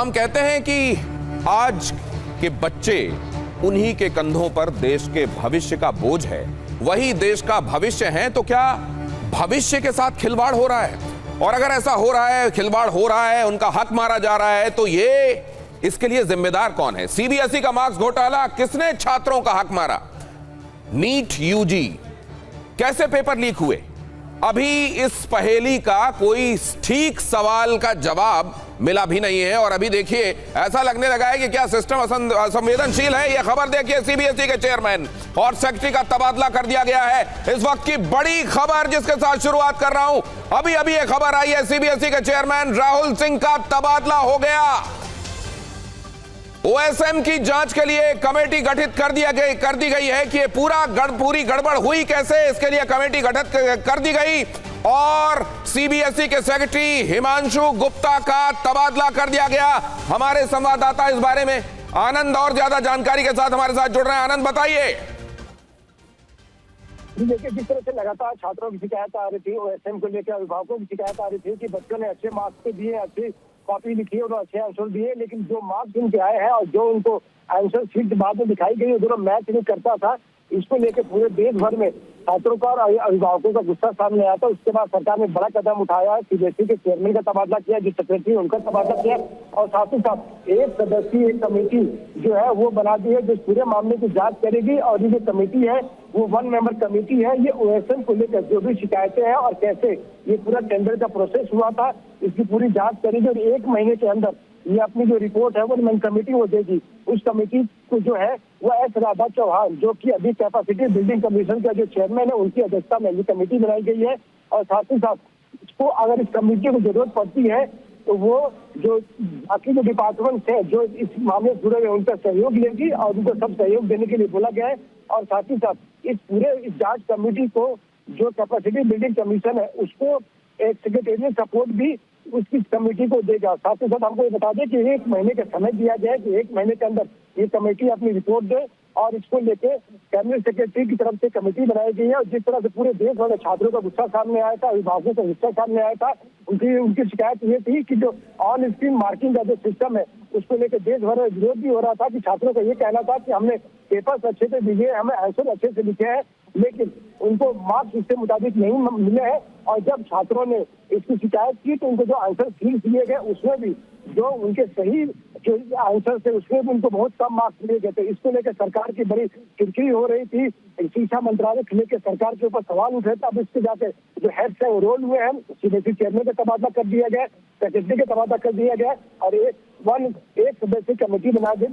हम कहते हैं कि आज के बच्चे उन्हीं के कंधों पर देश के भविष्य का बोझ है, वही देश का भविष्य है। तो क्या भविष्य के साथ खिलवाड़ हो रहा है? और अगर ऐसा हो रहा है, खिलवाड़ हो रहा है, उनका हक मारा जा रहा है, तो ये इसके लिए जिम्मेदार कौन है? सीबीएसई का मार्क्स घोटाला, किसने छात्रों का हक मारा? नीट यूजी कैसे पेपर लीक हुए? अभी इस पहेली का कोई ठीक सवाल का जवाब मिला भी नहीं है। और अभी देखिए, ऐसा लगने लगा है कि क्या सिस्टम असंवेदनशील है। यह खबर देखिए, सीबीएसई के चेयरमैन और सेक्रेटरी का तबादला कर दिया गया है। इस वक्त की बड़ी खबर जिसके साथ शुरुआत कर रहा हूं, अभी अभी यह खबर आई है, सीबीएसई के चेयरमैन राहुल सिंह का तबादला हो गया। ओएसएम की जांच के लिए कमेटी गठित कर दी गई है कि ये पूरी गड़बड़ हुई कैसे, इसके लिए कमेटी गठित कर दी गई। और सीबीएसई के सेक्रेटरी हिमांशु गुप्ता का तबादला कर दिया गया। हमारे संवाददाता इस बारे में आनंद और ज्यादा जानकारी के साथ हमारे साथ जुड़ रहे हैं। आनंद, बताइए। देखिए, जिस तरह से लगातार छात्रों की शिकायत आ रही थी, ओएसएम को लेकर अभिभावकों की शिकायत आ रही थी कि बच्चों ने अच्छे मार्क्स तो दिए, अच्छी कॉपी लिखी है और अच्छे आंसर दिए, लेकिन जो मार्क्स उनके आए हैं और जो उनको आंसर शीट बाद में दिखाई गई, दोनों मैच नहीं करता था। इसको लेकर पूरे देश भर में छात्रों का और अभिभावकों का गुस्सा सामने आया था। उसके बाद सरकार ने बड़ा कदम उठाया, सीबीएसई के चेयरमैन का तबादला किया, जो सेक्रेटरी उनका तबादला किया, और साथ ही साथ एक सदस्यीय कमेटी जो है वो बना दी है, जो पूरे मामले की जांच करेगी। और ये जो कमेटी है वो 1 मेंबर कमेटी है। ये ओएसएम को लेकर जो भी शिकायतें हैं और कैसे ये पूरा टेंडर का प्रोसेस हुआ था, इसकी पूरी जांच करेगी और 1 महीने के अंदर ये अपनी जो रिपोर्ट है वो कमेटी वो देगी। उस कमेटी को जो है वो एस राधा चौहान, जो कि अभी कैपेसिटी बिल्डिंग कमीशन का जो चेयरमैन है, उनकी अध्यक्षता में ये कमेटी बनाई गई है। और साथ ही साथ इसको अगर इस कमेटी को जरूरत पड़ती है तो वो जो बाकी जो डिपार्टमेंट है जो इस मामले से जुड़े हुए उनका सहयोग लेगी और उनको सब सहयोग देने के लिए बोला गया है। और साथ ही साथ इस पूरे जांच कमेटी को जो कैपेसिटी बिल्डिंग कमीशन है उसको एक सेक्रेटेरियल सपोर्ट भी उसकी कमेटी को देगा। साथ ही साथ हमको ये बता दें कि 1 महीने का समय दिया गया है कि 1 महीने के अंदर ये कमेटी अपनी रिपोर्ट दे। और इसको लेके कैबिनेट सेक्रेटरी की तरफ से कमेटी बनाई गई है। और जिस तरह से पूरे देश भर में छात्रों का गुस्सा सामने आया था, अभिभावकों का गुस्सा सामने आया था, उनकी शिकायत ये थी कि जो ऑन स्क्रीन मार्किंग का जो सिस्टम है उसको लेकर देश भर में विरोध भी हो रहा था कि छात्रों का ये कहना था कि हमने पेपर्स अच्छे से दिए, हमें आंसर अच्छे से लिखे हैं, लेकिन उनको मार्क्स उसके मुताबिक नहीं मिले हैं। और जब छात्रों ने इसकी शिकायत की तो उनको जो आंसर शीट दिए गए उसमें भी जो उनके सही जो आंसर थे उसमें भी उनको बहुत कम मार्क्स दिए गए थे। इसको लेकर सरकार की बड़ी किरकिरी हो रही थी। शिक्षा मंत्रालय को लेकर सरकार के ऊपर सवाल उठे थे। अब इसके जाके जो हेड्स है वो रोल हुए हैं, सीबीएसई चेयरमैन का तबादला कर दिया गया, सेक्रेटरी का तबादला कर दिया गया और एक सदस्यीय कमेटी बना दी।